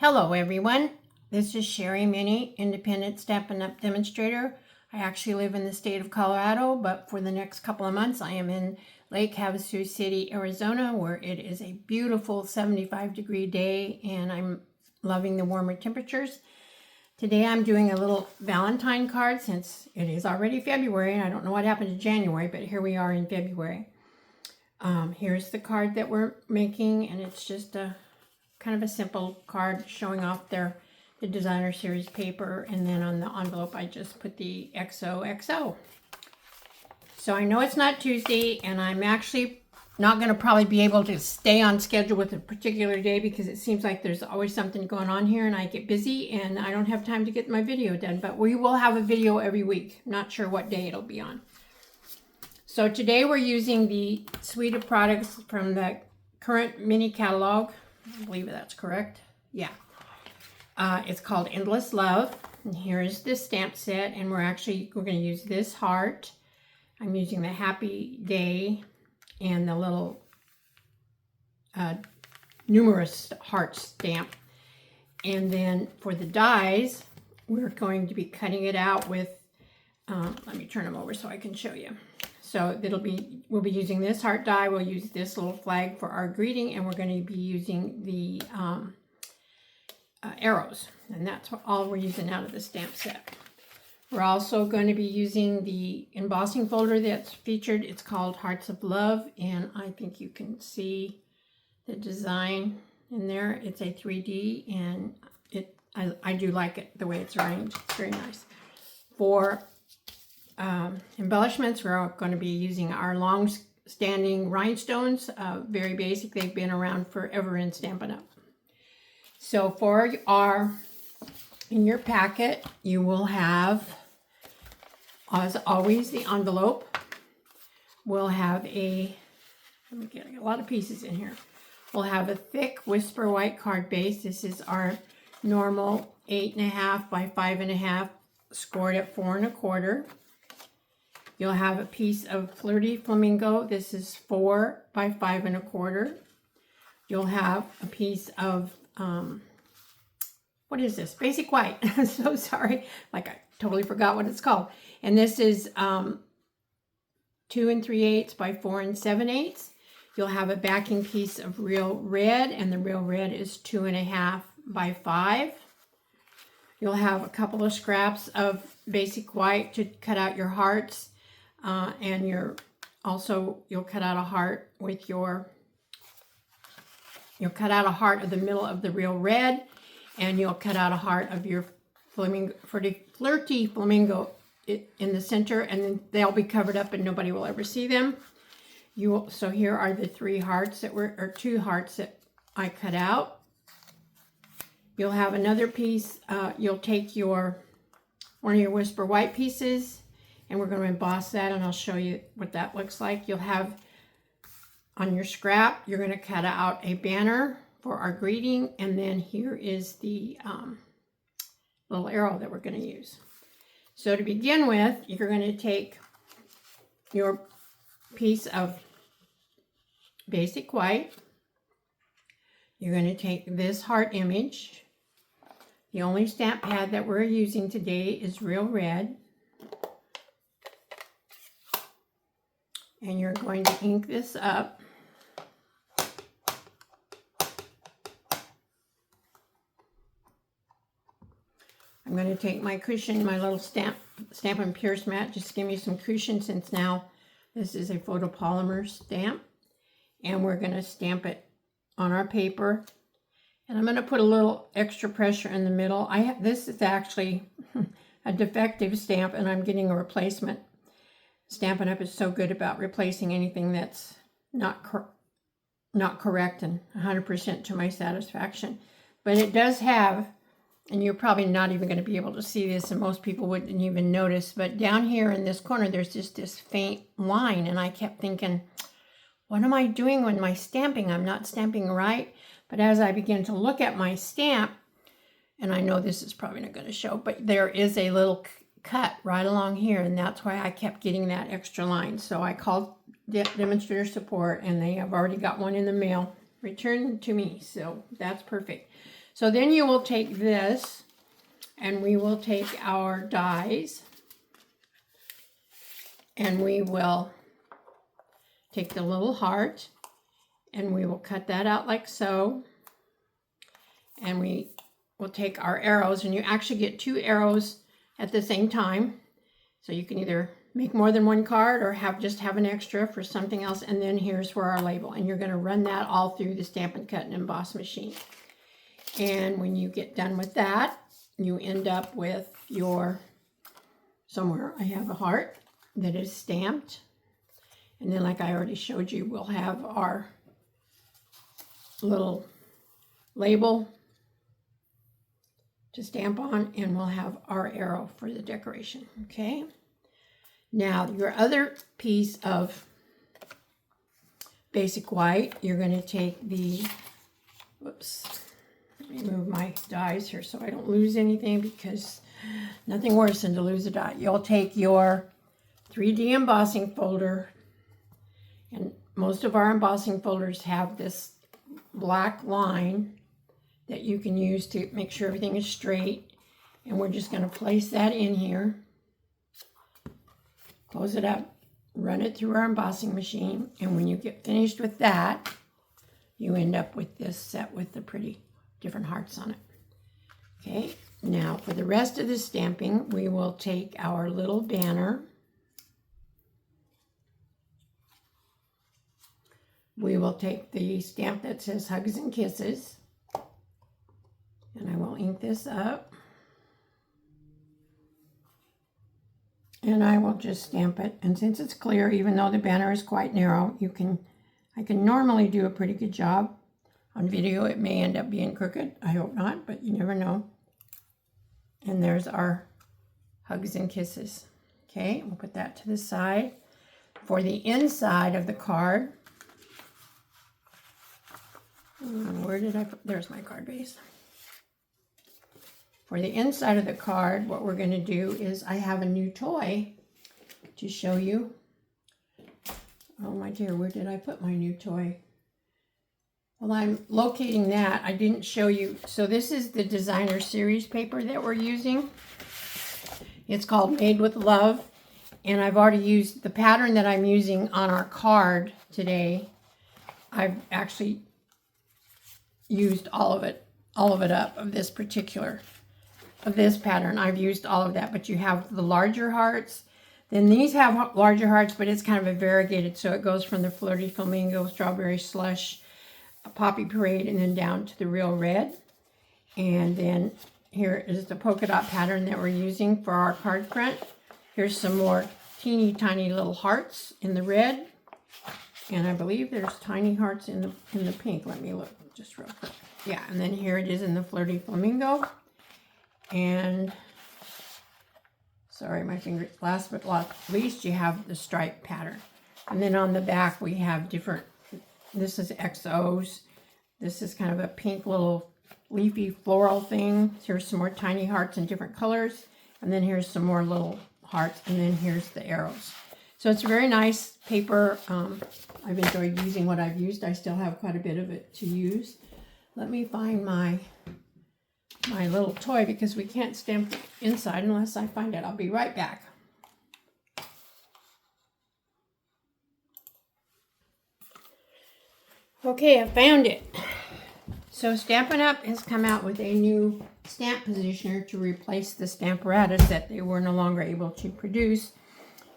Hello everyone, this is Sherry Minnie, Independent Stampin' Up! Demonstrator. I actually live in the state of Colorado, but for the next couple of months I am in Lake Havasu City, Arizona, where it is a beautiful 75-degree day and I'm loving the warmer temperatures. Today I'm doing a little Valentine card since it is already February and I don't know what happened to January, but here we are in February. Here's the card that we're making, and it's just a kind of a simple card showing off the designer series paper, and then on the envelope I just put the XOXO. So I know it's not Tuesday, and I'm actually not going to probably be able to stay on schedule with a particular day because it seems like there's always something going on here and I get busy and I don't have time to get my video done, but we will have a video every week. Not sure what day it'll be on. So today we're using the suite of products from the current mini catalog. I believe that's correct. Yeah. It's called Endless Love. And here's this stamp set. And we're going to use this heart. I'm using the Happy Day and the little numerous heart stamp. And then for the dies, we're going to be cutting it out with, let me turn them over so I can show you. So we'll be using this heart die, we'll use this little flag for our greeting, and we're going to be using the arrows. And that's all we're using out of the stamp set. We're also going to be using the embossing folder that's featured. It's called Hearts of Love, and I think you can see the design in there. It's a 3D, and I do like it the way it's arranged. It's very nice. For embellishments, we're going to be using our long-standing rhinestones. Very basic. They've been around forever in Stampin' Up! So in your packet, you will have, as always, the envelope. We'll have I got a lot of pieces in here. We'll have a thick Whisper White card base. This is our normal 8.5 by 5.5, scored at 4 1/4. You'll have a piece of Flirty Flamingo. This is 4 by 5 1/4. You'll have a piece of, what is this? Basic White. I'm so sorry. Like I totally forgot what it's called. And this is 2 3/8 by 4 7/8. You'll have a backing piece of Real Red, and the Real Red is 2.5 by 5. You'll have a couple of scraps of Basic White to cut out your hearts. And you'll cut out a heart with you'll cut out a heart of the middle of the Real Red, and you'll cut out a heart of your Flirty Flamingo in the center, and then they'll be covered up and nobody will ever see them. So here are the 2 hearts that I cut out. You'll have another piece, you'll take one of your Whisper White pieces, and we're going to emboss that, and I'll show you what that looks like. You'll have on your scrap, you're going to cut out a banner for our greeting, and then here is the little arrow that we're going to use. So to begin with, you're going to take your piece of Basic White. You're going to take this heart image. The only stamp pad that we're using today is Real Red. And you're going to ink this up. I'm going to take my cushion, my little Stampin' Pierce mat, just give me some cushion since now this is a photopolymer stamp. And we're going to stamp it on our paper. And I'm going to put a little extra pressure in the middle. This is actually a defective stamp, and I'm getting a replacement. Stampin' Up! Is so good about replacing anything that's not correct and 100% to my satisfaction. But it does have, and you're probably not even going to be able to see this, and most people wouldn't even notice, but down here in this corner, there's just this faint line, and I kept thinking, what am I doing when my stamping? I'm not stamping right. But as I began to look at my stamp, and I know this is probably not going to show, but there is a little cut right along here, and that's why I kept getting that extra line. So I called demonstrator support, and they have already got one in the mail returned to me, so that's perfect. So then you will take this, and we will take our dies, and we will take the little heart, and we will cut that out like so. And we will take our arrows, and you actually get 2 arrows at the same time. So you can either make more than 1 card or just have an extra for something else. And then here's for our label. And you're going to run that all through the Stampin' Cut and Emboss machine. And when you get done with that, you end up with your, somewhere I have a heart that is stamped. And then, like I already showed you, we'll have our little label to stamp on, and we'll have our arrow for the decoration. Okay. Now, your other piece of basic white, you're going to take the, whoops, let me move my dies here so I don't lose anything, because nothing worse than to lose a die. You'll take your 3D embossing folder, and most of our embossing folders have this black line that you can use to make sure everything is straight. And we're just going to place that in here, close it up, run it through our embossing machine, and when you get finished with that, you end up with this set with the pretty different hearts on it. Okay, now for the rest of the stamping, we will take our little banner. We will take the stamp that says Hugs and Kisses, and I will ink this up, and I will just stamp it. And since it's clear, even though the banner is quite narrow, I can normally do a pretty good job. On video, it may end up being crooked. I hope not, but you never know. And there's our Hugs and Kisses. Okay, we'll put that to the side. For the inside of the card, where did I put? There's my card base. For the inside of the card, what we're going to do is I have a new toy to show you. Oh my dear, where did I put my new toy? Well, I'm locating that. I didn't show you. So this is the designer series paper that we're using. It's called Made with Love. And I've already used the pattern that I'm using on our card today. I've actually used all of it up of this particular, of this pattern. I've used all of that, but you have the larger hearts. Then these have larger hearts, but it's kind of a variegated. So it goes from the Flirty Flamingo, Strawberry Slush, Poppy Parade, and then down to the Real Red. And then here is the polka dot pattern that we're using for our card front. Here's some more teeny tiny little hearts in the red. And I believe there's tiny hearts in the pink. Let me look just real quick. Yeah, and then here it is in the Flirty Flamingo. And sorry, my finger. Last but not least, you have the stripe pattern. And then on the back, we have different, this is XOs. This is kind of a pink little leafy floral thing. Here's some more tiny hearts in different colors. And then here's some more little hearts. And then here's the arrows. So it's a very nice paper. I've enjoyed using what I've used. I still have quite a bit of it to use. Let me find my little toy, because we can't stamp the inside unless I find it. I'll be right back. Okay, I found it. So Stampin' Up! Has come out with a new stamp positioner to replace the Stamparatus that they were no longer able to produce.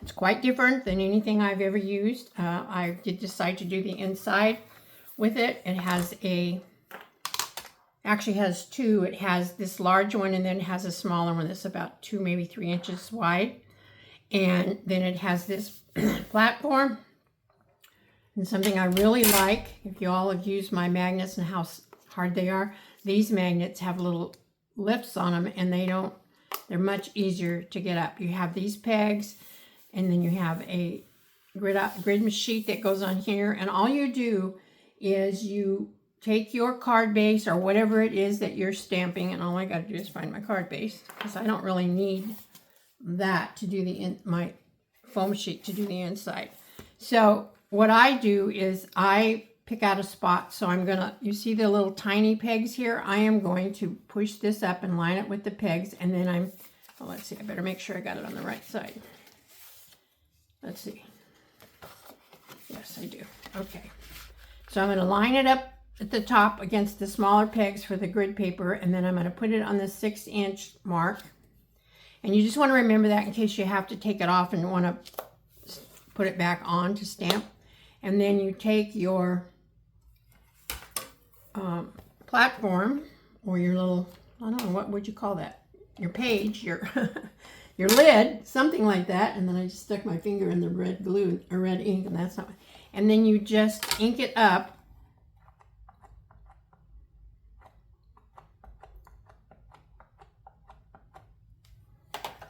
It's quite different than anything I've ever used. I did decide to do the inside with it. It has actually has two. It has this large one, and then it has a smaller one that's about 2, maybe 3 inches wide. And then it has this platform. And something I really like, if you all have used my magnets and how hard they are, these magnets have little lifts on them, and they're much easier to get up. You have these pegs, and then you have a grid sheet that goes on here, and all you do is you take your card base or whatever it is that you're stamping, and all I got to do is find my card base, because I don't really need that to do my foam sheet to do the inside. So what I do is I pick out a spot. So I'm gonna, you see the little tiny pegs here? I am going to push this up and line it with the pegs, and then well, let's see, I better make sure I got it on the right side. Let's see. Yes, I do. Okay. So I'm gonna line it up at the top against the smaller pegs for the grid paper, and then I'm gonna put it on the 6-inch mark. And you just wanna remember that in case you have to take it off and wanna put it back on to stamp. And then you take your platform, or your little, I don't know, what would you call that? Your page, your your lid, something like that. And then I just stuck my finger in the red glue or red ink, and that's not. And then you just ink it up.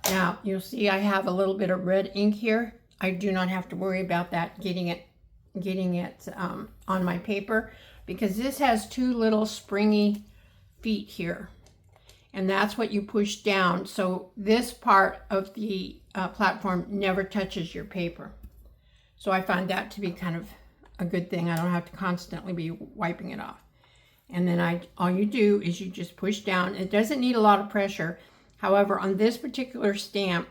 Now you'll see I have a little bit of red ink here. I do not have to worry about that getting it on my paper, because this has two little springy feet here, and that's what you push down. So this part of the platform never touches your paper. So I find that to be kind of a good thing. I don't have to constantly be wiping it off. And then all you do is you just push down. It doesn't need a lot of pressure. However, on this particular stamp,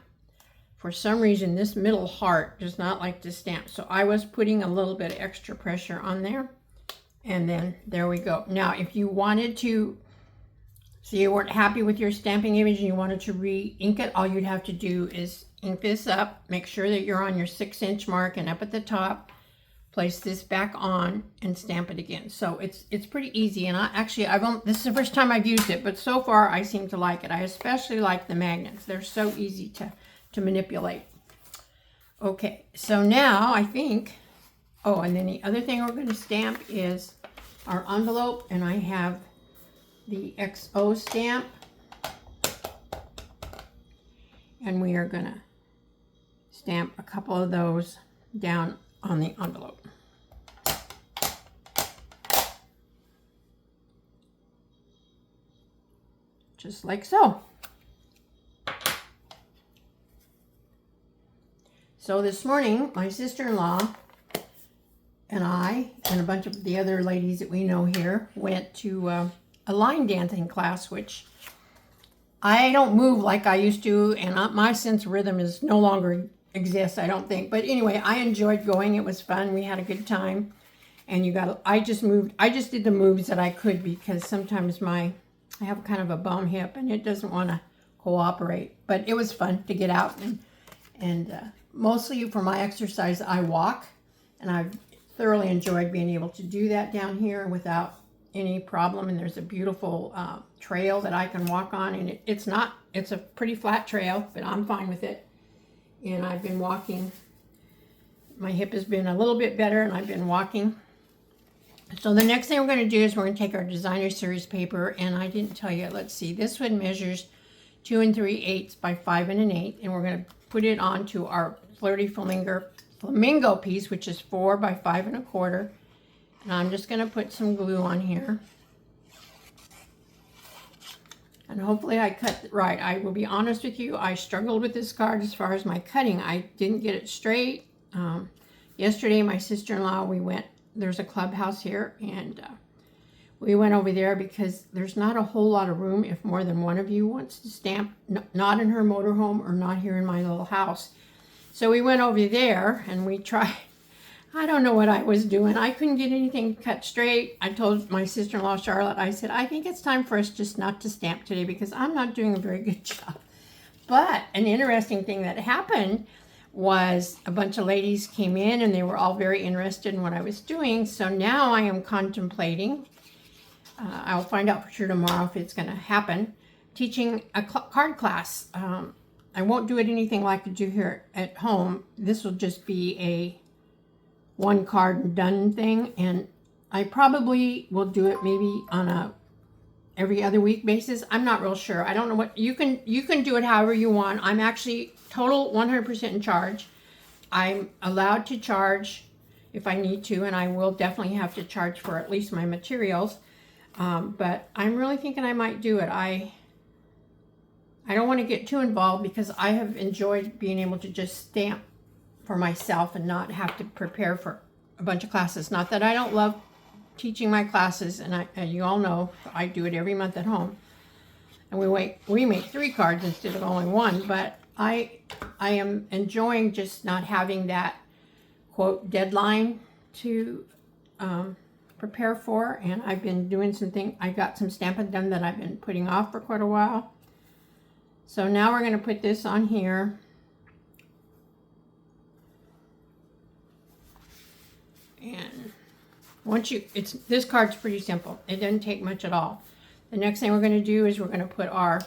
for some reason, this middle heart does not like to stamp. So I was putting a little bit of extra pressure on there. And then there we go. Now, if you wanted to, so you weren't happy with your stamping image and you wanted to re-ink it, all you'd have to do is ink this up, make sure that you're on your 6-inch mark, and up at the top, place this back on and stamp it again. So it's pretty easy. And this is the first time I've used it, but so far I seem to like it. I especially like the magnets. They're so easy to manipulate. Okay, so now I think, and then the other thing we're going to stamp is our envelope, and I have the XO stamp, and we are going to stamp a couple of those down on the envelope. Just like so. So this morning, my sister-in-law and I and a bunch of the other ladies that we know here went to a line dancing class, which I don't move like I used to, and my sense of rhythm is no longer exists, I don't think. But anyway, I enjoyed going. It was fun. We had a good time. And I just did the moves that I could, because sometimes I have kind of a bum hip and it doesn't want to cooperate. But it was fun to get out, and mostly for my exercise, I walk, and I've thoroughly enjoyed being able to do that down here without any problem. And there's a beautiful trail that I can walk on, and it's a pretty flat trail, but I'm fine with it. And I've been walking. My hip has been a little bit better, and I've been walking. So the next thing we're going to do is we're going to take our designer series paper, and I didn't tell you, let's see, this one measures 2 3/8 by 5 1/8, and we're going to put it onto our Flirty Flamingo piece, which is 4 by 5 1/4. And I'm just going to put some glue on here. And hopefully I cut it right. I will be honest with you, I struggled with this card as far as my cutting. I didn't get it straight. Yesterday, my sister-in-law, there's a clubhouse here, and we went over there because there's not a whole lot of room if more than one of you wants to stamp, not in her motorhome or not here in my little house. So we went over there and we tried. I don't know what I was doing. I couldn't get anything cut straight. I told my sister-in-law, Charlotte, I said, I think it's time for us just not to stamp today because I'm not doing a very good job. But an interesting thing that happened was a bunch of ladies came in and they were all very interested in what I was doing. So now I am contemplating, I'll find out for sure tomorrow if it's going to happen, teaching a card class. I won't do it anything like I do here at home. This will just be a one card and done thing, and I probably will do it maybe on a every other week basis. I'm not real sure. I don't know what you can do it however you want. I'm actually total 100% in charge. I'm allowed to charge if I need to, and I will definitely have to charge for at least my materials. But I'm really thinking I might do it. I don't want to get too involved because I have enjoyed being able to just stamp for myself and not have to prepare for a bunch of classes. Not that I don't love teaching my classes, and you all know I do it every month at home. And we make 3 cards instead of only 1, but I am enjoying just not having that quote deadline to prepare for, and I've been doing something. I got some Stampin' done that I've been putting off for quite a while. So now we're going to put this on here. And once this card's pretty simple. It doesn't take much at all. The next thing we're going to do is we're going to put our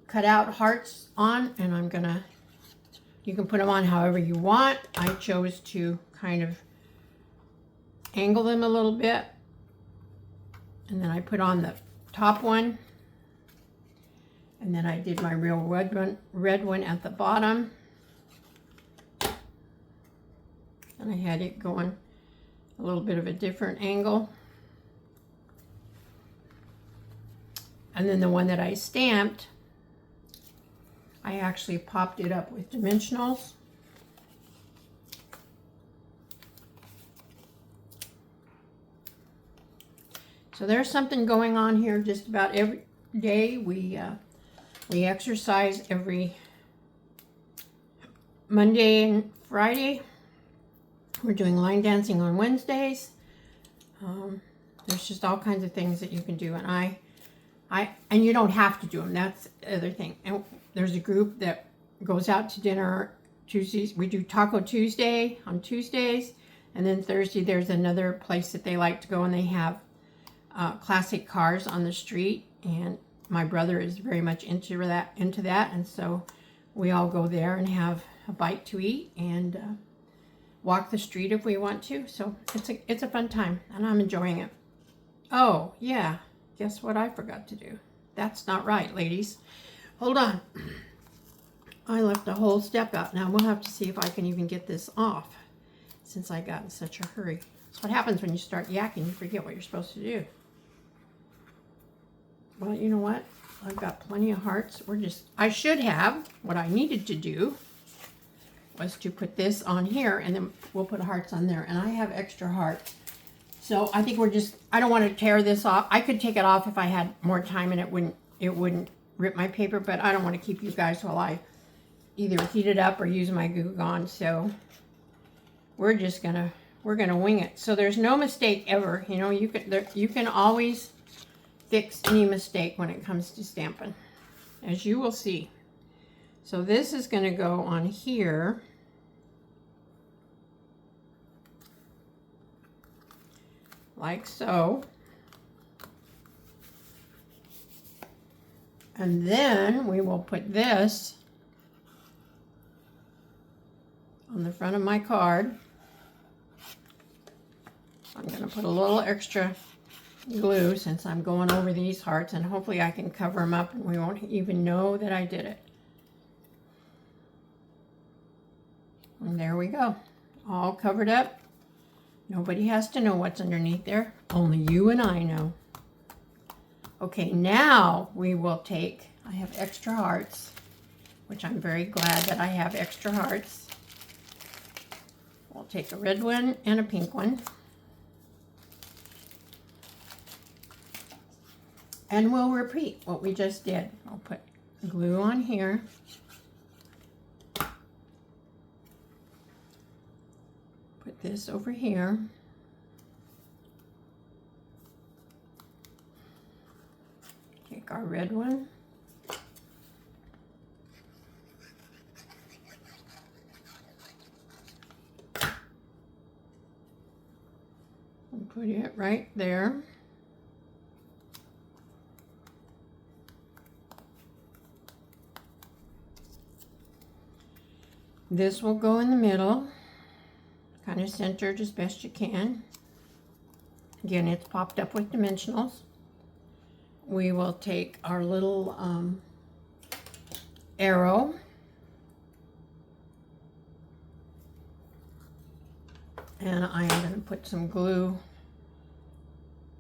cut out hearts on, and you can put them on however you want. I chose to kind of angle them a little bit, and then I put on the top one, and then I did my real red one at the bottom, and I had it going a little bit of a different angle. And then the one that I stamped, I actually popped it up with dimensionals. So there's something going on here just about every day. We exercise every Monday and Friday. We're doing line dancing on Wednesdays. There's just all kinds of things that you can do, and and you don't have to do them. That's the other thing. And there's a group that goes out to dinner Tuesdays. We do Taco Tuesday on Tuesdays, and then Thursday there's another place that they like to go, and they have classic cars on the street, and my brother is very much into that, and so we all go there and have a bite to eat and walk the street if we want to. So it's a fun time, and I'm enjoying it. Oh yeah, guess what I forgot to do? That's not right, ladies. Hold on. I left a whole step out. Now we'll have to see if I can even get this off, since I got in such a hurry. That's what happens when you start yakking. You forget what you're supposed to do. Well, you know what? I've got plenty of hearts. I should have, what I needed to do was to put this on here, and then we'll put hearts on there. And I have extra hearts. So I think I don't want to tear this off. I could take it off if I had more time and it wouldn't rip my paper, but I don't want to keep you guys while I either heat it up or use my Goo Gone. So we're gonna wing it. So there's no mistake ever. You know, you can always fix any mistake when it comes to stamping, as you will see. So this is going to go on here. Like so. And then we will put this on the front of my card. I'm going to put a little extra glue since I'm going over these hearts, and hopefully I can cover them up and we won't even know that I did it. And there we go. All covered up. Nobody has to know what's underneath there. Only you and I know. Okay, now we will take, I have extra hearts, which I'm very glad that I have extra hearts. We'll take a red one and a pink one. And we'll repeat what we just did. I'll put glue on here. Put this over here. Take our red one. And put it right there. This will go in the middle, kind of centered as best you can. Again, it's popped up with dimensionals. We will take our little arrow and I am going to put some glue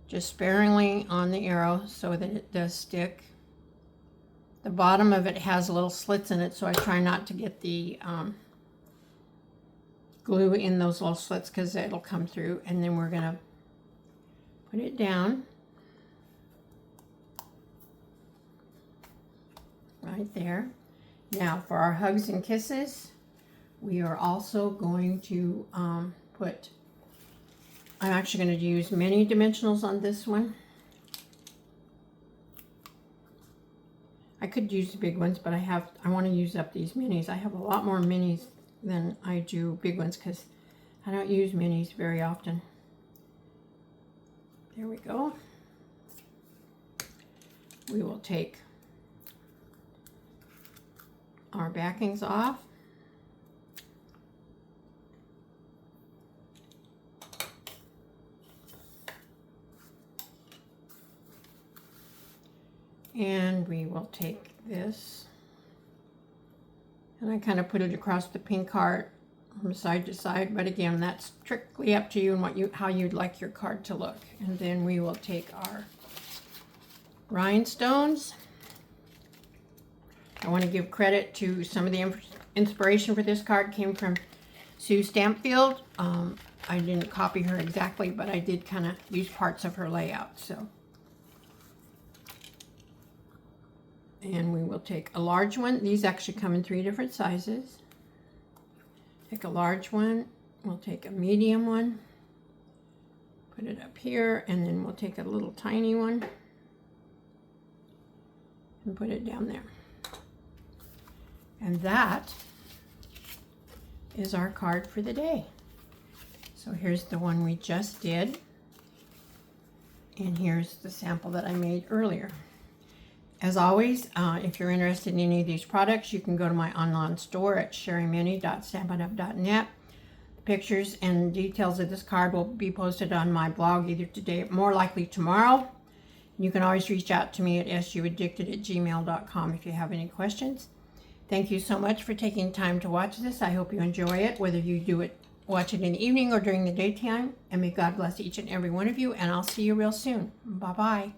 just sparingly on the arrow so that it does stick. The bottom of it has little slits in it, so I try not to get the glue in those little slits because it'll come through, and then we're going to put it down right there. Now for our hugs and kisses, we are also going to I'm actually going to use mini dimensionals on this one. I could use the big ones, but I want to use up these minis. I have a lot more minis than I do big ones because I don't use minis very often. There we go. We will take our backings off. And we will take this, and I kind of put it across the pink heart from side to side, but again, that's strictly up to you and how you'd like your card to look. And then we will take our rhinestones. I want to give credit to some of the inspiration for this card came from Sue Stampfield. I didn't copy her exactly, but I did kind of use parts of her layout. And we will take a large one. These actually come in 3 different sizes. Take a large one. We'll take a medium one. Put it up here, and then we'll take a little tiny one and put it down there. And that is our card for the day. So here's the one we just did. And here's the sample that I made earlier. As always, if you're interested in any of these products, you can go to my online store at sherrymini.stampinup.net. The pictures and details of this card will be posted on my blog either today, more likely tomorrow. You can always reach out to me at suaddicted@gmail.com if you have any questions. Thank you so much for taking time to watch this. I hope you enjoy it, whether you watch it in the evening or during the daytime. And may God bless each and every one of you, and I'll see you real soon. Bye-bye.